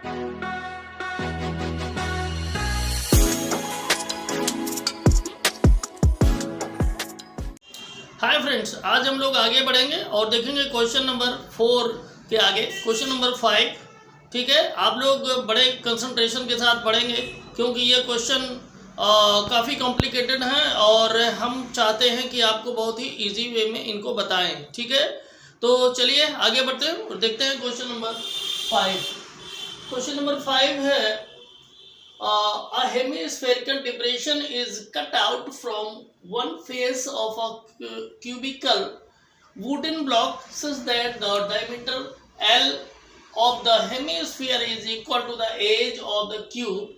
Hi friends, आज हम लोग आगे बढ़ेंगे और देखेंगे क्वेश्चन नंबर 4 के आगे क्वेश्चन नंबर 5। ठीक है, आप लोग बड़े कंसंट्रेशन के साथ पढ़ेंगे क्योंकि ये क्वेश्चन काफ़ी कॉम्प्लिकेटेड हैं और हम चाहते हैं कि आपको बहुत ही इजी वे में इनको बताएं। ठीक है, तो चलिए आगे बढ़ते हैं और देखते हैं क्वेश्चन नंबर 5। क्वेश्चन नंबर 5 है a hemispherical depression is cut out from one face of a cubical wooden block such that the diameter L of the hemisphere is equal to the edge of the cube.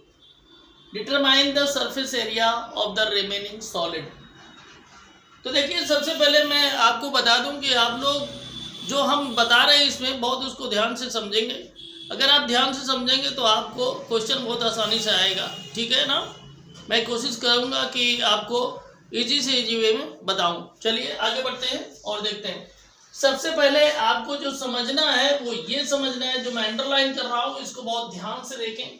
Determine the surface area of the remaining solid. तो देखिए, सबसे पहले मैं आपको बता दूं कि आप लोग जो हम बता रहे हैं इसमें बहुत उसको ध्यान से समझेंगे। अगर आप ध्यान से समझेंगे तो आपको क्वेश्चन बहुत आसानी से आएगा। ठीक है ना, मैं कोशिश करूंगा कि आपको इजी से इजी वे में बताऊं। चलिए आगे बढ़ते हैं और देखते हैं। सबसे पहले आपको जो समझना है वो ये समझना है, जो मैं अंडरलाइन कर रहा हूं इसको बहुत ध्यान से देखें।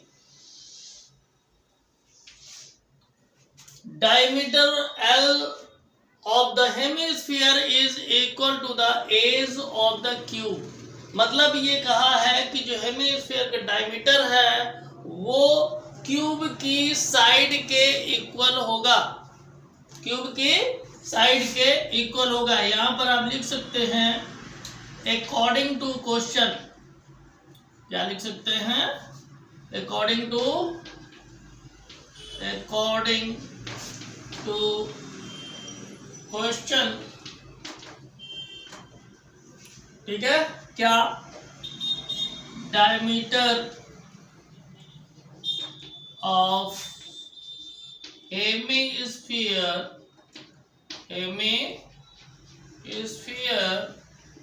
Diameter L of the hemisphere is equal to the edge of the cube। मतलब ये कहा है कि जो हेमिस्फीयर का डायमीटर है वो क्यूब की साइड के इक्वल होगा, क्यूब की साइड के इक्वल होगा। यहां पर आप लिख सकते हैं अकॉर्डिंग टू क्वेश्चन। क्या लिख सकते हैं? According to question. ठीक है, क्या diameter of hemisphere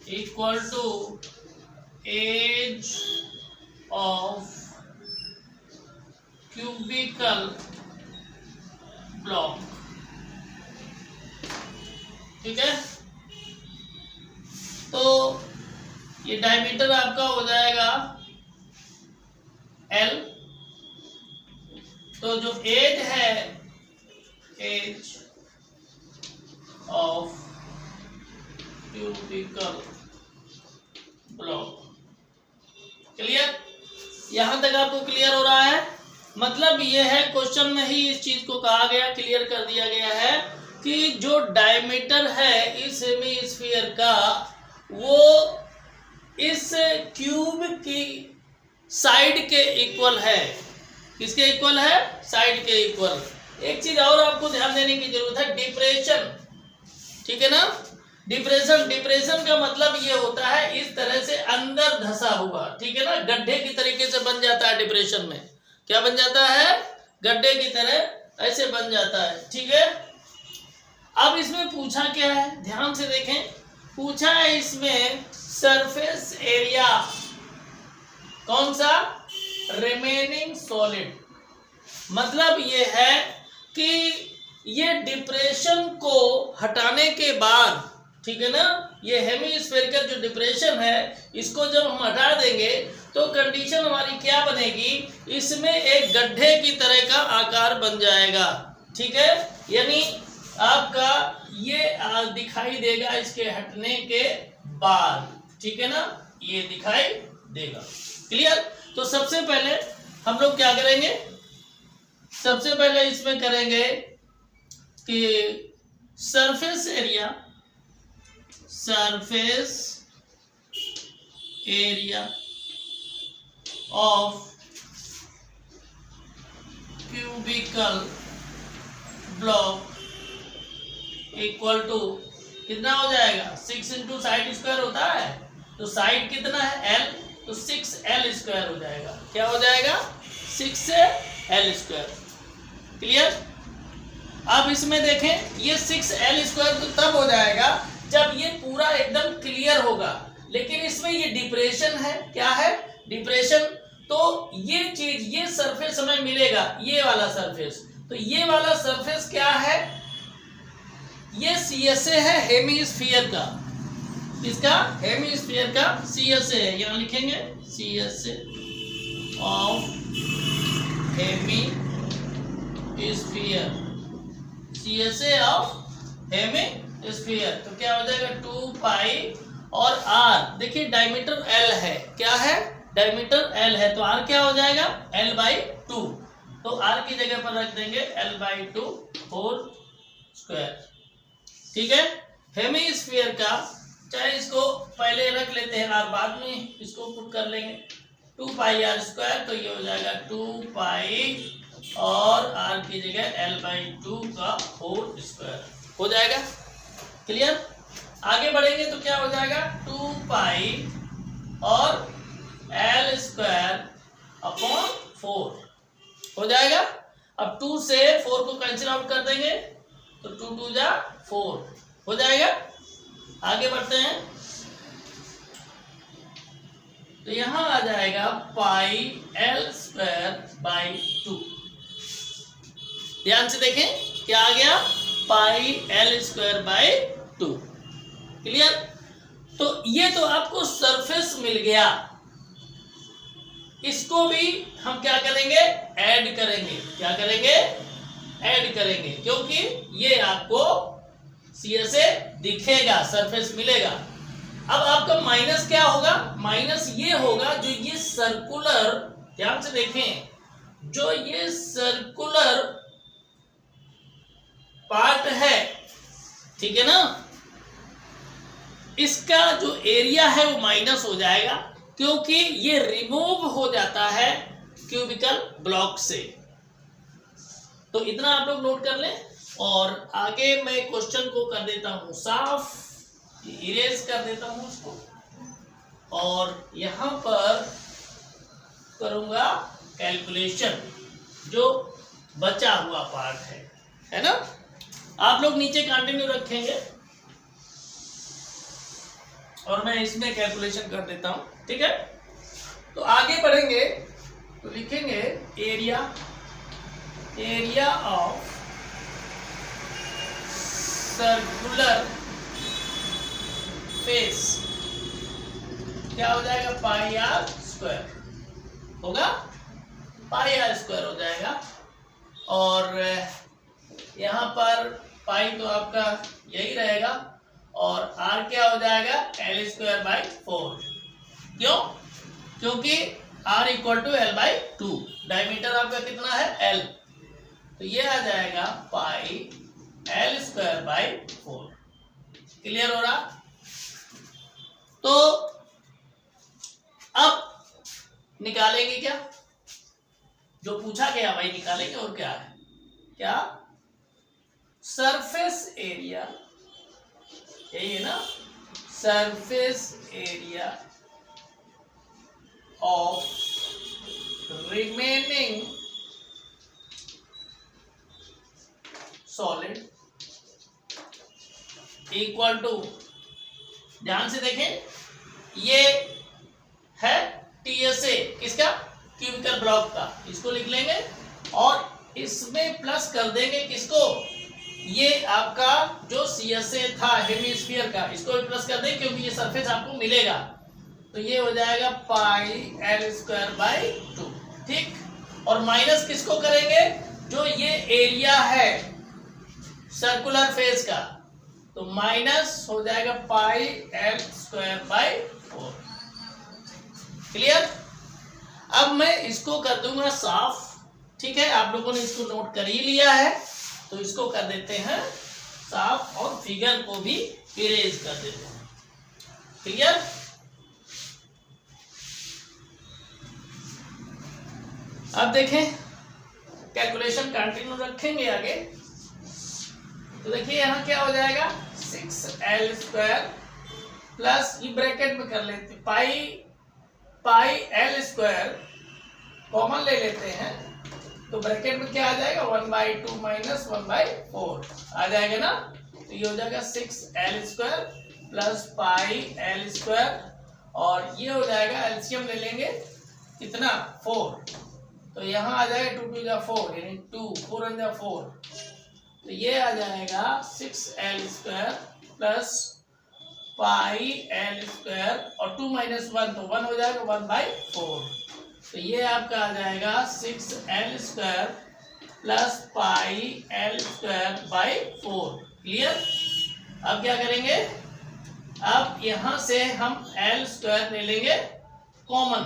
equal to edge of cubical block. ठीक है, तो ये डायमीटर आपका हो जाएगा L। तो जो एज है, edge of cubical block. Clear? यहां तक आपको क्लियर हो रहा है? मतलब ये है, क्वेश्चन में ही इस चीज को कहा गया, क्लियर कर दिया गया है कि जो डायमीटर है इस हेमिस्फीयर का वो इस क्यूब की साइड के इक्वल है। किसके इक्वल है? साइड के इक्वल। एक चीज और आपको ध्यान देने की जरूरत है, डिप्रेशन। ठीक है ना, डिप्रेशन का मतलब ये होता है इस तरह से अंदर धंसा हुआ। ठीक है ना, गड्ढे की तरीके से बन जाता है डिप्रेशन में। क्या बन जाता है? गड्ढे की तरह ऐसे बन जाता है। ठीक है, अब इसमें पूछा क्या है, ध्यान से देखें। पूछा है इसमें सरफेस एरिया, कौन सा? Remaining solid. मतलब ये है कि ये डिप्रेशन को हटाने के बाद, ठीक है ना, ये हेमिस्फेरिकल जो डिप्रेशन है इसको जब हम हटा देंगे तो कंडीशन हमारी क्या बनेगी? इसमें एक गड्ढे की तरह का आकार बन जाएगा। ठीक है, यानी आपका ये दिखाई देगा इसके हटने के बाद। ठीक है ना, ये दिखाई देगा। क्लियर? तो सबसे पहले हम लोग क्या करेंगे? सबसे पहले इसमें करेंगे कि surface area of cubical block equal to कितना हो जाएगा? 6 इंटू साइड स्क्वायर होता है, तो साइड कितना है? L, तो 6L स्क्वायर हो जाएगा। क्या हो जाएगा? 6L square. क्लियर? अब इसमें देखें, ये 6L स्क्वायर तो तब हो जाएगा जब ये पूरा एकदम क्लियर होगा, लेकिन इसमें ये डिप्रेशन है। क्या है? डिप्रेशन। तो ये चीज, ये सरफेस हमें मिलेगा, ये वाला सरफेस। तो ये वाला सरफेस क्या है? ये CSA है हेमिस्फीयर का। इसका हेमिस्फीयर का CSA है, यहां लिखेंगे CSA। Of hemisphere, CSA of hemisphere. तो क्या हो जाएगा 2 पाई और r, देखिए डायमीटर l है, क्या है डायमीटर l है, तो r क्या हो जाएगा l/2, तो r की जगह पर रख देंगे l/2 होल स्क्वायर। ठीक है, हेमी स्फीयर का, चाहे इसको पहले रख लेते हैं r बाद में इसको पुट कर लेंगे, 2 पाई r स्क्वायर, तो ये हो जाएगा 2 पाई और r की जगह l/2 का होल स्क्वायर हो जाएगा। क्लियर, आगे बढ़ेंगे तो क्या हो जाएगा 2 पाई और l स्क्वायर अपॉन 4 हो जाएगा। अब 2 से 4 को कैंसिल आउट कर देंगे तो 2 2 जा 4 हो जाएगा। आगे बढ़ते हैं तो यहां आ जाएगा पाई l स्क्वायर बाई 2, ध्यान से देखें क्या आ गया पाई l स्क्वायर बाई 2। क्लियर, तो ये तो आपको सरफेस मिल गया, इसको भी हम क्या करेंगे ऐड करेंगे, क्या करेंगे ऐड करेंगे, क्योंकि ये आपको CSA दिखेगा, सरफेस मिलेगा। अब आपका माइनस क्या होगा, माइनस ये होगा जो ये सर्कुलर, ध्यान से देखें, जो ये सर्कुलर पार्ट है, ठीक है ना, इसका जो एरिया है वो माइनस हो जाएगा, क्योंकि ये रिमूव हो जाता है क्यूबिकल ब्लॉक से। तो इतना आप लोग नोट कर लें, और आगे मैं क्वेश्चन को कर देता हूं साफ, इरेज कर देता हूं उसको, और यहां पर करूंगा कैलकुलेशन जो बचा हुआ पार्ट है ना। आप लोग नीचे कंटिन्यू रखेंगे और मैं इसमें कैलकुलेशन कर देता हूं, ठीक है। तो आगे बढ़ेंगे तो लिखेंगे एरिया ऑफ सर्कुलर फेस क्या हो जाएगा पाई r स्क्वायर होगा, पाई r स्क्वायर हो जाएगा, और यहाँ पर पाई तो आपका यही रहेगा, और r क्या हो जाएगा l स्क्वायर बाई 4। क्यों, क्योंकि r equal to l/2, diameter आपका कितना है l, तो ये आ जाएगा पाई l स्क्वायर बाई 4। क्लियर हो रहा, तो अब निकालेंगे क्या, जो पूछा गया भाई निकालेंगे, और क्या है, क्या सरफेस एरिया, यही है ना, surface area of remaining solid equal to, ध्यान से देखें ये है TSA किसका, क्यूबिकल ब्लॉक का, इसको लिख लेंगे और इसमें प्लस कर देंगे किसको, ये आपका जो CSA था हेमीस्फीयर का, इसको भी प्लस कर देंगे क्योंकि ये सरफेस आपको मिलेगा, तो ये हो जाएगा पाई l स्क्वायर बाई 2, ठीक। और माइनस किसको करेंगे, जो ये एरिया है सर्कुलर फेस का, तो माइनस हो जाएगा पाई l स्क्वायर बाई 4। क्लियर, अब मैं इसको कर दूंगा साफ, ठीक है, आप लोगों ने इसको नोट कर ही लिया है, तो इसको कर देते हैं साफ और फिगर को भी इरेज कर देते हैं। क्लियर, अब देखें कैलकुलेशन कंटिन्यू रखेंगे आगे, तो देखिए यहां क्या हो जाएगा 6l स्क्वायर प्लस, ये ब्रैकेट में कर लेते पाई l स्क्वायर कॉमन ले लेते हैं, तो ब्रैकेट में क्या आ जाएगा 1/2 माइनस 1/4 आ जाएगा ना, तो ये हो जाएगा 6l square plus pi l square, और ये हो जाएगा एलसीएम ले लेंगे कितना 4, तो यहाँ आ जाएगा 2 2 जा 4 यानी 2 4 1 जा 4, तो ये आ जाएगा 6l square plus pi l square, और 2 माइनस 1 तो 1 हो जाएगा 1/4, तो ये आपका आ जाएगा 6l² plus pi l² by 4। Clear. अब क्या करेंगे, अब यहां से हम l² ले लेंगे कॉमन।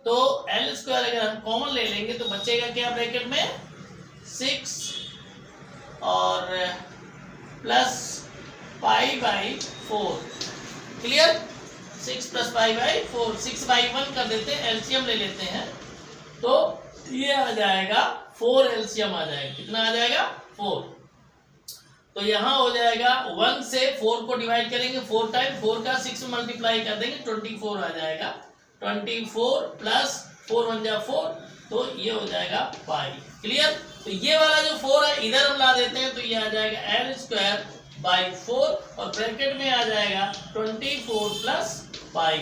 तो l² अगर हम कॉमन ले लेंगे तो बचेगा क्या ब्रैकेट में 6 और plus pi by 4। Clear. 6 plus pi by 4, 6/1 कर देते हैं, एलसीएम ले लेते हैं तो ये आ जाएगा 4 एलसीएम आ जाएगा। कितना आ जाएगा 4। तो यहाँ हो जाएगा 1 से 4 को डिवाइड करेंगे 4 टाइम, 4 का 6 में मल्टीप्लाई कर देंगे 24 आ जाएगा। 24 प्लस 4 1 जा 4, तो ये हो जाएगा पाई। क्लियर। तो ये वाला जो 4 है इधर हम ला देते हैं तो ये आ जाएगा l² बाई 4 और ब्रैकेट में आ जाएगा 24 प्लस पाई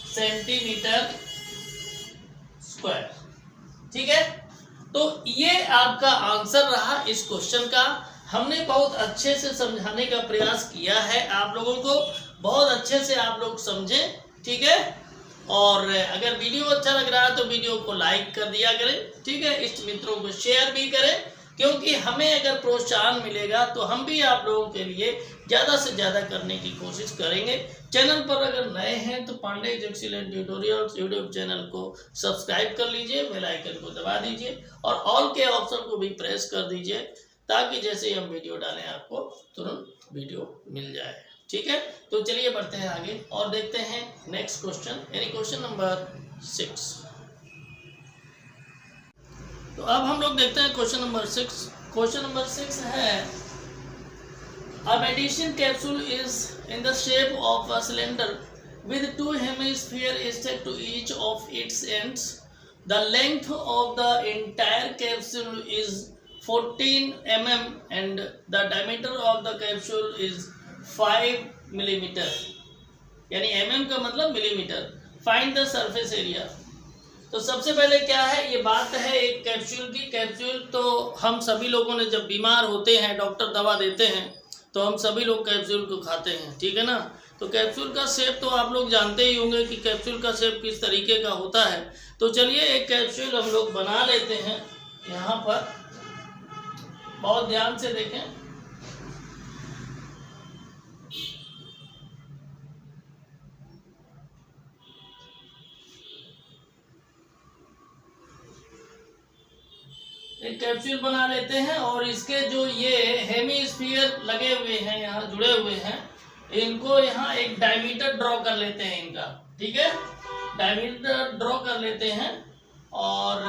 सेंटीमीटर स्क्वायर। ठीक है। तो ये आपका आंसर रहा इस क्वेश्चन का। हमने बहुत अच्छे से समझाने का प्रयास किया है आप लोगों को, बहुत अच्छे से आप लोग समझे। ठीक है। और अगर वीडियो अच्छा लग रहा है तो वीडियो को लाइक कर दिया करें। ठीक है। इष्ट मित्रों को शेयर भी करें, क्योंकि हमें अगर प्रोत्साहन मिलेगा तो हम भी आप लोगों के लिए ज़्यादा से ज़्यादा करने की कोशिश करेंगे। चैनल पर अगर नए हैं तो Pandey excellent tutorials YouTube channel को सब्सक्राइब कर लीजिए, बेल आइकन को दबा दीजिए और ऑल के ऑप्शन को भी प्रेस कर दीजिए, ताकि जैसे हम वीडियो डालें आपको तुरंत वीडियो मिल जाए। ठीक है। तो चलिए बढ़ते हैं आगे और देखते हैं नेक्स्ट क्वेश्चन, यानी क्वेश्चन नंबर 6। तो अब हम लोग देखते हैं क्वेश्चन नंबर 6। क्वेश्चन नंबर 6 है A medicine capsule is in the shape of a cylinder with 2 hemispheres stuck to each of its ends. The length of the entire capsule is 14 mm and the diameter of the capsule is 5 millimeter. यानी mm का मतलब millimetre. Find the surface area. तो सबसे पहले क्या है, ये बात है एक कैप्सूल की। कैप्सूल तो हम सभी लोगों ने जब बीमार होते हैं, डॉक्टर दवा देते हैं तो हम सभी लोग कैप्सूल को खाते हैं। ठीक है ना। तो कैप्सूल का शेप तो आप लोग जानते ही होंगे कि कैप्सूल का शेप किस तरीके का होता है। तो चलिए एक कैप्सूल हम लोग बना लेते हैं। यहाँ पर बहुत ध्यान से देखें। एक कैप्सूल बना लेते हैं और इसके जो ये हेमीस्फीयर लगे हुए हैं, यहाँ जुड़े हुए हैं, इनको यहाँ एक डायमीटर ड्रॉ कर लेते हैं इनका। ठीक है। डायमीटर ड्रॉ कर लेते हैं और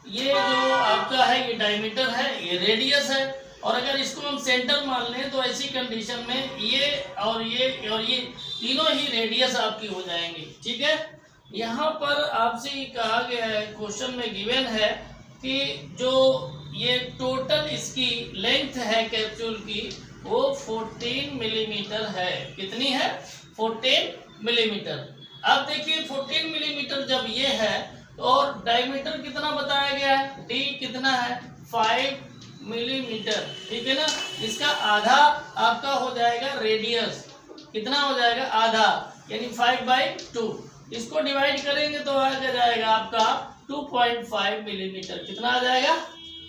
ये जो आपका है ये डायमीटर है, ये रेडियस है। और अगर इसको हम सेंटर मान लें तो ऐसी कंडीशन में ये और ये तीनों ही रेडियस आपकी हो जाएंगी। ठीक है। यहाँ पर आपसे ये कहा गया है, क्वेश्चन में गिवन है कि जो ये टोटल इसकी लेंथ है कैप्सूल की वो 14 मिलीमीटर है। कितनी है 14 मिलीमीटर। अब देखिए 14 मिलीमीटर जब ये है और डायमीटर कितना बताया गया है, डी कितना है 5 मिलीमीटर। ठीक है ना। इसका आधा आपका हो जाएगा रेडियस। कितना हो जाएगा आधा, यानी 5/2। इसको डिवाइड करेंगे तो आ जाएगा आपका 2.5 मिलीमीटर। कितना आ जाएगा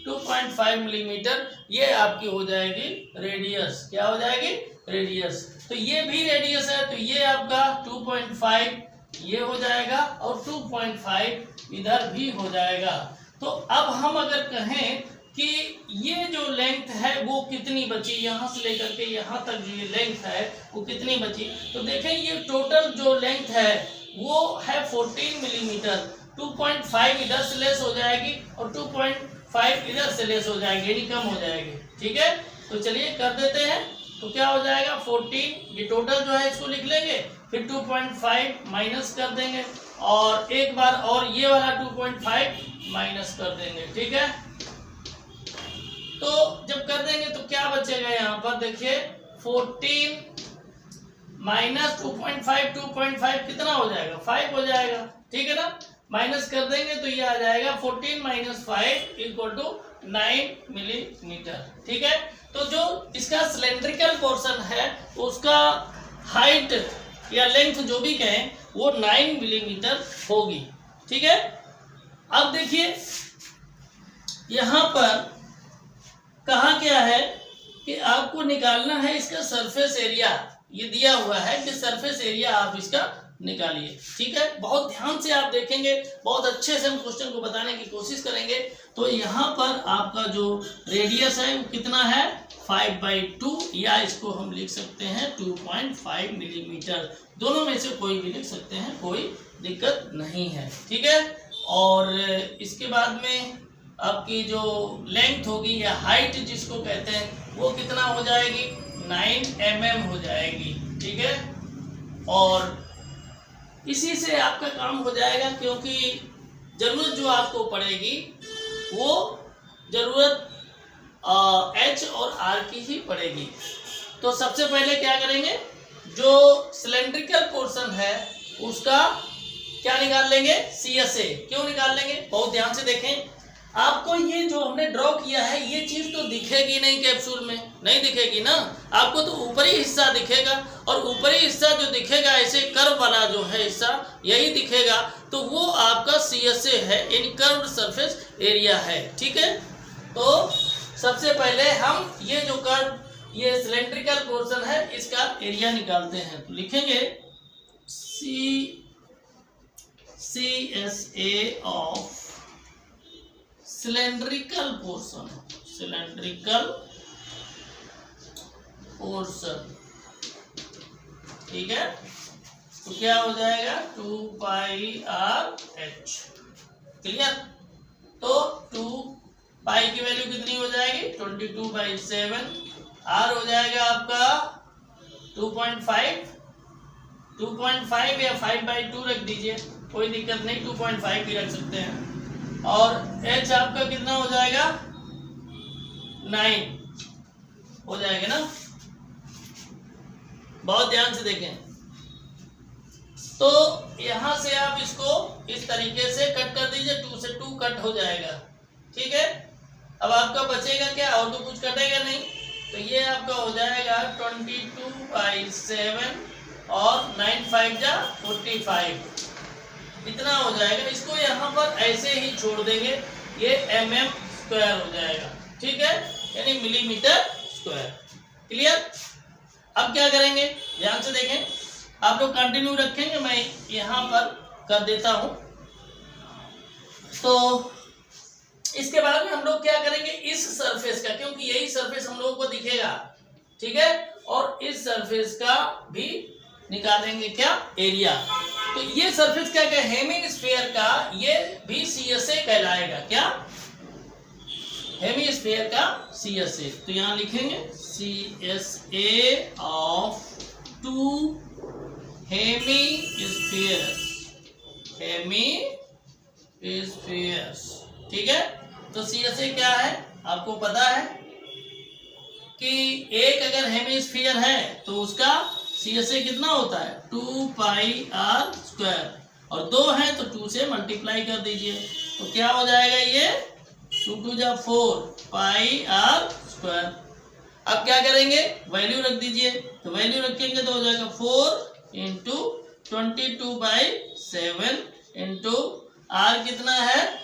2.5 मिलीमीटर। ये आपकी हो जाएगी रेडियस। क्या हो जाएगी रेडियस। तो ये भी रेडियस है तो ये आपका 2.5 ये हो जाएगा और 2.5 इधर भी हो जाएगा। तो अब हम अगर कहें कि ये जो लेंथ है वो कितनी बची, यहाँ से लेकर के यहाँ तक जो ये लेंथ है वो कितनी बची, तो देखें ये टोटल जो लेंथ है वो है 14 मिलीमीटर। 2.5 इधर से लेस हो जाएगी और 2.5 इधर से लेस हो जाएगी, यानी कम हो जाएगी। ठीक है। तो चलिए कर देते हैं। तो क्या हो जाएगा 14, ये टोटल जो है इसको लिख लेंगे, फिर 2.5 माइनस कर देंगे और एक बार और ये वाला 2.5 माइनस कर देंगे। ठीक है। तो जब कर देंगे तो क्या बचेगा, यहाँ पर देखिए 14 माइनस 2.5 कितना हो जाएगा 5 हो जाएगा। ठीक है ना। माइनस कर देंगे तो ये आ जाएगा 14 - 5 = 9 मिलीमीटर। ठीक है। तो जो इसका सिलेंड्रिकल पोर्शन है उसका हाइट या लेंथ जो भी कहें वो 9 मिलीमीटर होगी। ठीक है। अब देखिए यहां पर कहा क्या है कि आपको निकालना है इसका सरफेस एरिया। ये दिया हुआ है कि सरफेस एरिया आप इसका निकालिए, ठीक है। बहुत ध्यान से आप देखेंगे, बहुत अच्छे से हम क्वेश्चन को बताने की कोशिश करेंगे। तो यहाँ पर आपका जो रेडियस है वो कितना है 5/2, या इसको हम लिख सकते हैं 2.5 मिलीमीटर। दोनों में से कोई भी लिख सकते हैं, कोई दिक्कत नहीं है, ठीक है। और इसके बाद में आपकी जो लेंथ होगी या हाइट जिसको कहते हैं वो कितना हो जाएगी 9 mm हो जाएगी, ठीक है। और इसी से आपका काम हो जाएगा, क्योंकि जरूरत जो आपको पड़ेगी वो जरूरत H और R की ही पड़ेगी। तो सबसे पहले क्या करेंगे, जो सिलेंड्रिकल पोर्शन है उसका क्या निकाल लेंगे CSA। क्यों निकाल लेंगे, बहुत ध्यान से देखें। आपको ये जो हमने ड्रॉ किया है ये चीज तो दिखेगी नहीं कैप्सूल में, नहीं दिखेगी ना, आपको तो ऊपरी हिस्सा दिखेगा। और ऊपरी हिस्सा जो दिखेगा ऐसे कर्व वाला जो है हिस्सा यही दिखेगा, तो वो आपका CSA है, इन कर्व्ड सरफेस एरिया है, ठीक है। तो सबसे पहले हम ये जो कर्व ये सिलेंड्रिकल पोर्शन है इसका एरिया निकालते हैं। तो लिखेंगे CSA of cylindrical portion, cylindrical portion, ठीक है। तो क्या हो जाएगा 2πRH, क्लियर। तो 2π की वैल्यू कितनी हो जाएगी 22/7, R हो जाएगा आपका 2.5 या 5/2 रख दीजिए, कोई दिक्कत नहीं, 2.5 भी रख सकते हैं। और H आपका कितना हो जाएगा 9 हो जाएगा ना, बहुत ध्यान से देखें। तो यहां से आप इसको इस तरीके से कट कर दीजिए, 2 से 2 कट हो जाएगा, ठीक है। अब आपका बचेगा क्या, और तो कुछ कटेगा नहीं, तो ये आपका हो जाएगा 22/7 और 9 5 जा 45, इतना हो जाएगा। इसको यहाँ पर ऐसे ही छोड़ देंगे, ये mm स्क्वायर हो जाएगा, ठीक है, यानी मिलीमीटर स्क्वायर, क्लियर। अब क्या करेंगे ध्यान से देखें, आप लोग कंटिन्यू रखेंगे, मैं यहाँ पर कर देता हूं। तो इसके बाद में हम लोग क्या करेंगे, इस सरफेस का, क्योंकि यही सरफेस हम लोगों को दिखेगा, ठीक है, और इस सरफेस का भी निकालेंगे क्या एरिया। तो ये सरफेस क्या है हेमिस्फीयर का, ये भी CSA कहलाएगा, क्या हेमिस्फीयर का CSA। तो यहां लिखेंगे CSA ऑफ 2 हेमिस्फीयर्स, हेमिस्फीयर्स, ठीक है। तो CSA क्या है आपको पता है कि एक अगर हेमिस्फीयर है तो उसका CSA कितना होता है 2πr², और 2 है तो 2 से मल्टीप्लाई कर दीजिए, तो क्या हो जाएगा ये 2 2 जा 4 πr²। अब क्या करेंगे वैल्यू रख दीजिए, तो वैल्यू रखेंगे तो हो जाएगा 4 इंटू 22/7 इंटू R कितना है,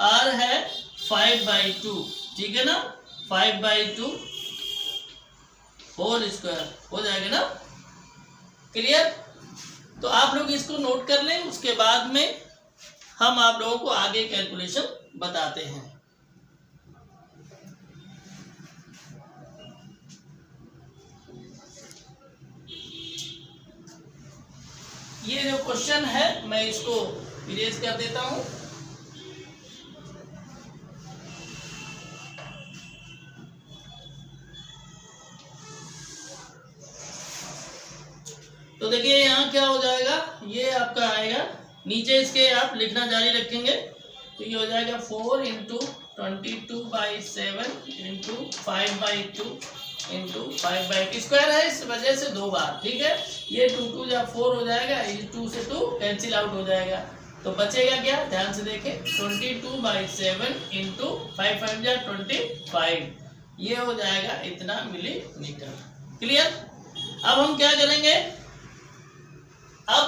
R है 5/2, ठीक है ना, 5/2 होल स्क्वायर हो जाएगा ना, क्लियर। तो आप लोग इसको नोट कर लें, उसके बाद में हम आप लोगों को आगे कैलकुलेशन बताते हैं। ये जो क्वेश्चन है मैं इसको इरेज कर देता हूं। तो देखिए यहाँ क्या हो जाएगा, ये आपका आएगा, नीचे इसके आप लिखना जारी रखेंगे, तो ये हो जाएगा 4 इंटू 22/7 इंटू 5/2 इंटू 5/2 स्क्वायर है, इस वजह से 2 बार, ठीक है। ये 2 2 जा 4 हो जाएगा, ये 2 से 2 कैंसिल आउट हो जाएगा, तो बचेगा क्या, ध्यान से देखें 22/7 इंटू 5 5 जा 25, ये हो जाएगा इतना मिलीमीटर, क्लियर। अब हम क्या करेंगे, अब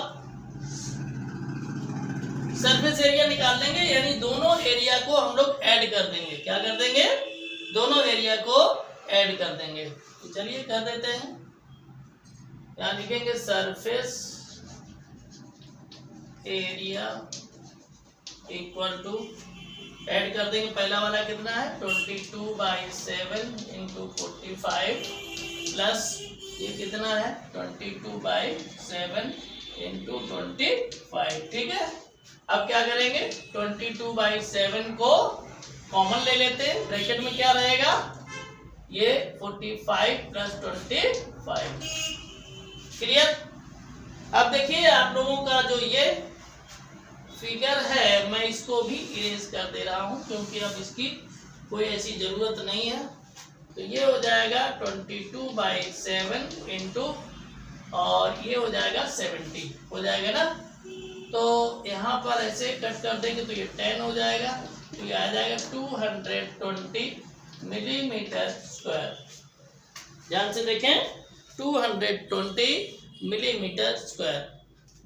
सरफेस एरिया निकाल लेंगे, यानी दोनों एरिया को हम लोग ऐड कर देंगे। क्या कर देंगे? दोनों एरिया को ऐड कर देंगे। तो चलिए कर देते हैं। यहाँ लिखेंगे surface area equal to, add कर देंगे। पहला वाला कितना है? 22/7 इंटू 45 प्लस ये कितना है? 22/7 इंटू 25। ठीक है, अब क्या करेंगे? 22/7 को कॉमन ले लेते हैं। ब्रैकेट में क्या रहेगा? ये 45 प्लस 25। क्लियर? अब देखिए आप लोगों का जो ये फिगर है, मैं इसको भी इरेज कर दे रहा हूं क्योंकि अब इसकी कोई ऐसी जरूरत नहीं है। तो ये हो जाएगा 22/7 इंटू, और ये हो जाएगा 70 हो जाएगा ना। तो यहाँ पर ऐसे कट कर देंगे तो ये 10 हो जाएगा। तो ये आ जाएगा 220 मिलीमीटर स्क्वायर। ध्यान से देखें, 220 मिलीमीटर स्क्वायर।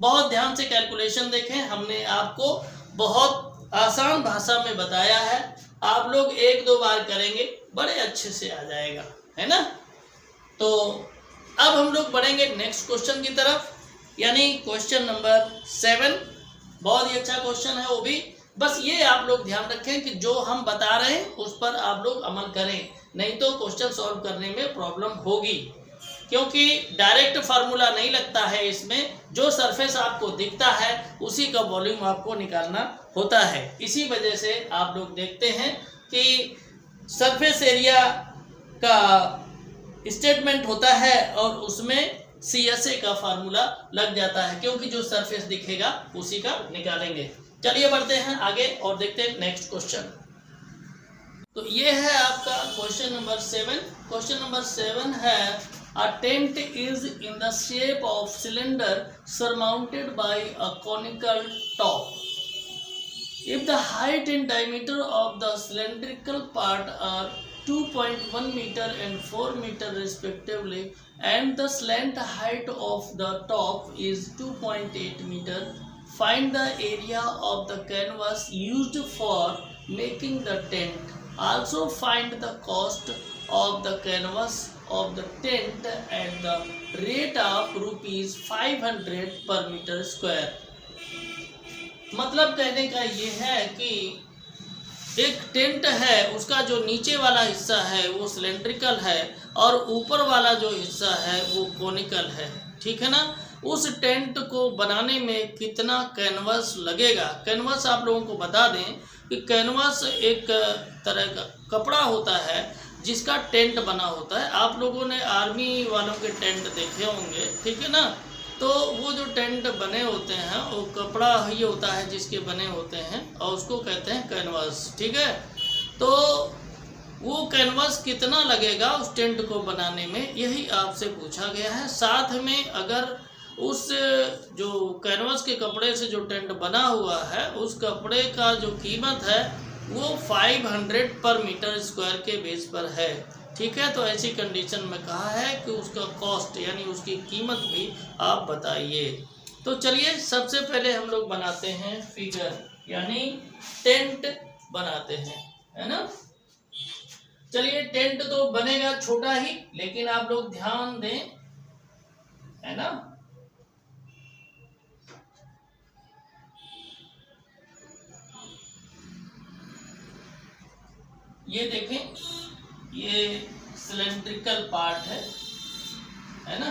बहुत ध्यान से कैलकुलेशन देखें, हमने आपको बहुत आसान भाषा में बताया है। आप लोग 1-2 बार करेंगे, बड़े अच्छे से आ जाएगा, है ना। तो अब हम लोग बढ़ेंगे नेक्स्ट क्वेश्चन की तरफ, यानी क्वेश्चन नंबर 7। बहुत ही अच्छा क्वेश्चन है वो भी। बस ये आप लोग ध्यान रखें कि जो हम बता रहे हैं उस पर आप लोग अमल करें, नहीं तो क्वेश्चन सॉल्व करने में प्रॉब्लम होगी, क्योंकि डायरेक्ट फार्मूला नहीं लगता है इसमें। जो सरफेस आपको दिखता है उसी का वॉल्यूम आपको निकालना होता है। इसी वजह से आप लोग देखते हैं कि सरफेस एरिया का स्टेटमेंट होता है और उसमें CSA का फार्मूला लग जाता है, क्योंकि जो सरफेस दिखेगा उसी का निकालेंगे। चलिए बढ़ते हैं आगे और देखते हैं नेक्स्ट क्वेश्चन। तो ये है आपका क्वेश्चन नंबर 7। क्वेश्चन नंबर 7 है, a tent is in the shape of cylinder surmounted by a conical top. If the height and diameter of the cylindrical part are 2.1 meter and 4 meter respectively, and the slant height of the top is 2.8 meter, find the area of the canvas used for making the tent. Also find the cost of the canvas of the tent at the rate of ₹500 per meter square. मतलब कहने का ये है कि एक tent है, उसका जो नीचे वाला हिस्सा है वो सिलेंड्रिकल है और ऊपर वाला जो हिस्सा है वो कोनिकल है। ठीक है ना। उस टेंट को बनाने में कितना कैनवस लगेगा। कैनवस आप लोगों को बता दें कि कैनवस एक तरह का कपड़ा होता है जिसका टेंट बना होता है। आप लोगों ने आर्मी वालों के टेंट देखे होंगे, ठीक है ना। तो वो जो टेंट बने होते हैं वो कपड़ा ही होता है जिसके बने होते हैं और उसको कहते हैं कैनवस। ठीक है। तो वो कैनवस कितना लगेगा उस टेंट को बनाने में, यही आपसे पूछा गया है। साथ में अगर उस जो कैनवस के कपड़े से जो टेंट बना हुआ है उस कपड़े का जो कीमत है वो 500 पर मीटर स्क्वायर के बेस पर है। ठीक है। तो ऐसी कंडीशन में कहा है कि उसका कॉस्ट यानी उसकी कीमत भी आप बताइए। तो चलिए सबसे पहले हम लोग बनाते हैं फिगर, यानी टेंट बनाते हैं, है ना। चलिए टेंट तो बनेगा छोटा ही, लेकिन आप लोग ध्यान दें, है ना। ये देखें, ये सिलेंड्रिकल पार्ट है ना।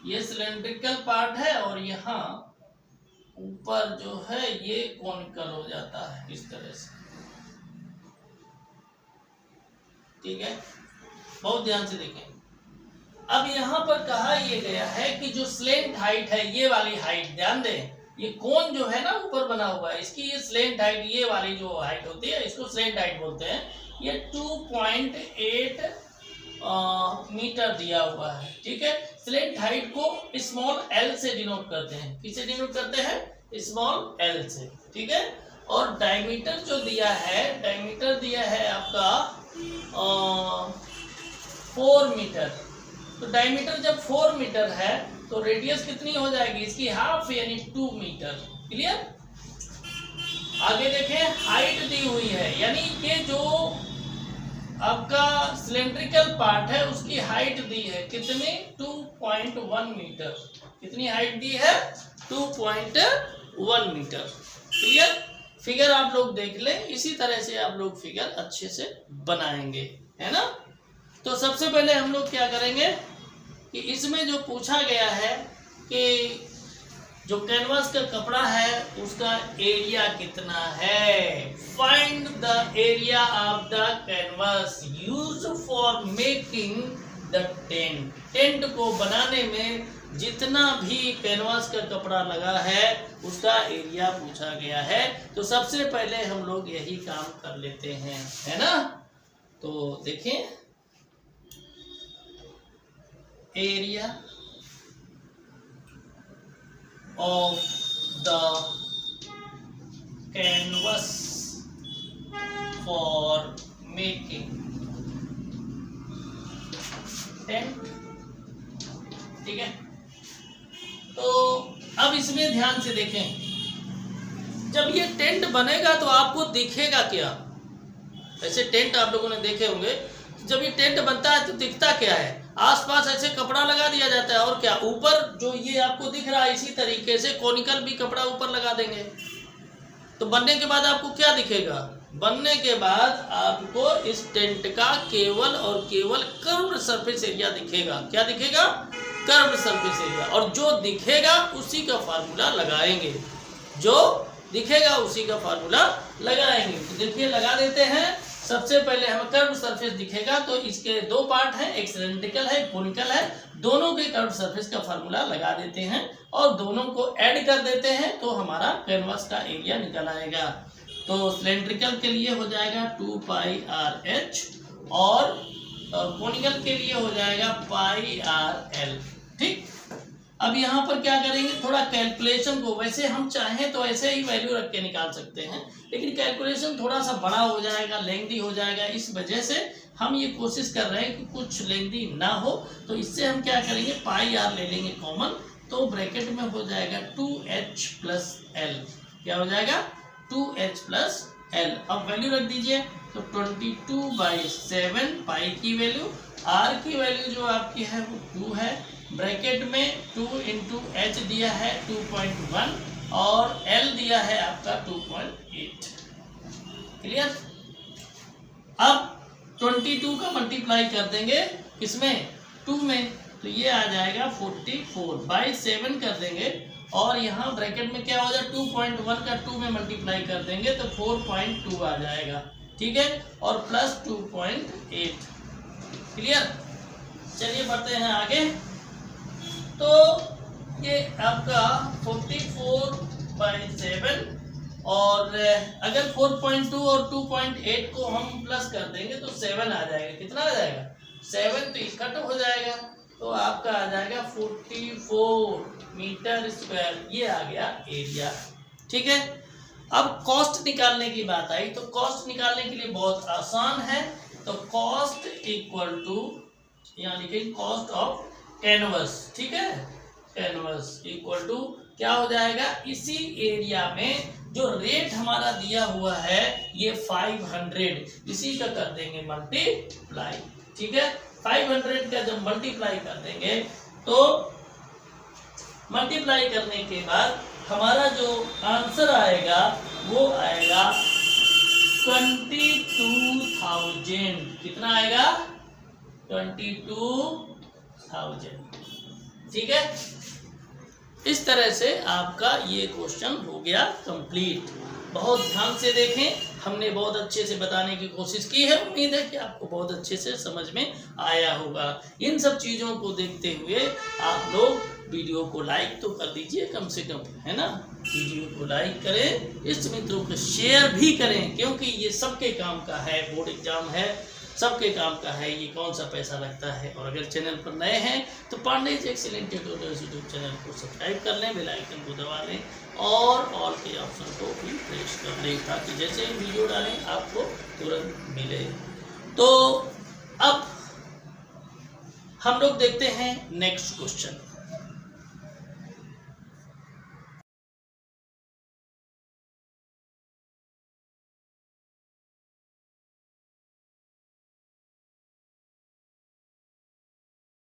ये सिलेंड्रिकल पार्ट है और यहाँ ऊपर जो है ये कोनिकल हो जाता है इस तरह से। ठीक है, बहुत ध्यान से देखें। अब यहाँ पर कहा यह गया है कि जो स्लेंट हाइट है, ये वाली हाइट ध्यान दें, ये कोन जो है ना ऊपर बना हुआ है, इसकी ये स्लेंट हाइट, ये वाली जो हाइट होती है इसको स्लेंट हाइट बोलते हैं। ये 2.8 मीटर दिया हुआ है। ठीक है। स्लेंट हाइट को स्मॉल l से डिनोट करते हैं। किसे डिनोट करते हैं? स्मॉल l से। ठीक है। और डायमीटर जो दिया है, डायमीटर दिया है आपका 4 मीटर। तो डायमीटर जब 4 मीटर है तो रेडियस कितनी हो जाएगी इसकी? हाफ, यानी 2 मीटर। क्लियर। आगे देखें, हाइट दी हुई है, यानी कि जो आपका सिलेंड्रिकल पार्ट है उसकी हाइट दी है कितनी, 2.1 मीटर। कितनी हाइट दी है, 2.1 मीटर। क्लियर? फिगर आप लोग देख लें, इसी तरह से आप लोग फिगर अच्छे से बनाएंगे, है ना। तो सबसे पहले हम लोग क्या करेंगे कि इसमें जो पूछा गया है कि जो कैनवास का कपड़ा है उसका एरिया कितना है। Find the area of the canvas used for making the tent. Tent को बनाने में जितना भी कैनवास का कपड़ा लगा है उसका एरिया पूछा गया है। तो सबसे पहले हम लोग यही काम कर लेते हैं, है ना। तो देखें, area of the canvas for making tent। ठीक है, तो अब इसमें ध्यान से देखें, जब ये टेंट बनेगा तो आपको दिखेगा क्या। ऐसे टेंट आप लोगों ने देखे होंगे, जब ये टेंट बनता है तो दिखता क्या है, आसपास ऐसे कपड़ा लगा दिया जाता है और क्या ऊपर जो ये आपको दिख रहा है इसी तरीके से कोनिकल भी कपड़ा ऊपर लगा देंगे। तो बनने के बाद आपको क्या दिखेगा, बनने के बाद आपको इस टेंट का केवल और केवल कर्व्ड सरफेस एरिया दिखेगा। क्या दिखेगा, कर्व्ड सरफेस एरिया। और जो दिखेगा उसी का फार्मूला लगाएंगे, जो दिखेगा उसी का फार्मूला लगाएंगे। तो देखिए लगा देते हैं। सबसे पहले हमें कर्व सरफेस दिखेगा, तो इसके दो पार्ट हैं, एक सिलेंड्रिकल है, एक कोनिकल है। दोनों के कर्व सरफेस का फार्मूला लगा देते हैं और दोनों को ऐड कर देते हैं तो हमारा कैनवास का एरिया निकल आएगा। तो सिलेंड्रिकल के लिए हो जाएगा 2πRH और कोनिकल के लिए हो जाएगा πRL। ठीक, अब यहाँ पर क्या करेंगे, थोड़ा कैलकुलेशन को, वैसे हम चाहें तो ऐसे ही वैल्यू रख के निकाल सकते हैं, लेकिन कैलकुलेशन थोड़ा सा बड़ा हो जाएगा, लेंथी हो जाएगा। इस वजह से हम ये कोशिश कर रहे हैं कि कुछ लेंथी ना हो। तो इससे हम क्या करेंगे, πr ले लेंगे कॉमन, तो ब्रैकेट में हो जाएगा 2h + l। क्या हो जाएगा, 2h + l। अब वैल्यू रख दीजिए, तो 22/7 पाई की वैल्यू, r की वैल्यू जो आपकी है वो 2 है, ब्रैकेट में 2 × h दिया है 2.1 और l दिया है आपका 2.8। क्लियर? अब 22 का मल्टीप्लाई कर देंगे किसमें, 2 में, तो ये आ जाएगा 44/7 कर देंगे और यहाँ ब्रैकेट में क्या हो जाएगा, 2.1 का 2 में मल्टीप्लाई कर देंगे तो 4.2 आ जाएगा। ठीक है, और प्लस 2.8। क्लियर? चलिए बढ़ते हैं आगे। तो ये आपका 44/7 और अगर 4.2 और 2.8 को हम प्लस कर देंगे तो 7 आ जाएगा। कितना आ जाएगा, 7, तो इकट्ठा हो जाएगा, तो आपका आ जाएगा 44 मीटर स्क्वायर। ये आ गया एरिया। ठीक है, अब कॉस्ट निकालने की बात आई, तो कॉस्ट निकालने के लिए बहुत आसान है। तो कॉस्ट इक्वल टू, यहाँ लिखेंगे कॉस्ट ऑफ कैनवस। ठीक है, कैनवस इक्वल टू क्या हो जाएगा, इसी एरिया में जो रेट हमारा दिया हुआ है ये 500, इसी का कर देंगे मल्टीप्लाई। ठीक है, 500 का जब मल्टीप्लाई कर देंगे तो मल्टीप्लाई करने के बाद हमारा जो आंसर आएगा वो आएगा 22,000। कितना आएगा, 22,000। ठीक है, इस तरह से आपका ये क्वेश्चन हो गया कंप्लीट। बहुत ध्यान से देखें, हमने बहुत अच्छे से बताने की कोशिश की है। उम्मीद है कि आपको बहुत अच्छे से समझ में आया होगा। इन सब चीज़ों को देखते हुए आप लोग वीडियो को लाइक तो कर दीजिए कम से कम, है ना। वीडियो को लाइक करें, इस मित्रों को शेयर भी करें, क्योंकि ये सबके काम का है, बोर्ड एग्जाम है, सबके काम का है, ये कौन सा पैसा लगता है। और अगर चैनल पर नए हैं तो Pandey's excellent tutorials YouTube channel को सब्सक्राइब कर लें, बेल आइकन को दबा लें और ऑल के ऑप्शन को भी प्रेस कर लें, ताकि जैसे ही वीडियो डालें आपको तुरंत मिले। तो अब हम लोग देखते हैं नेक्स्ट क्वेश्चन।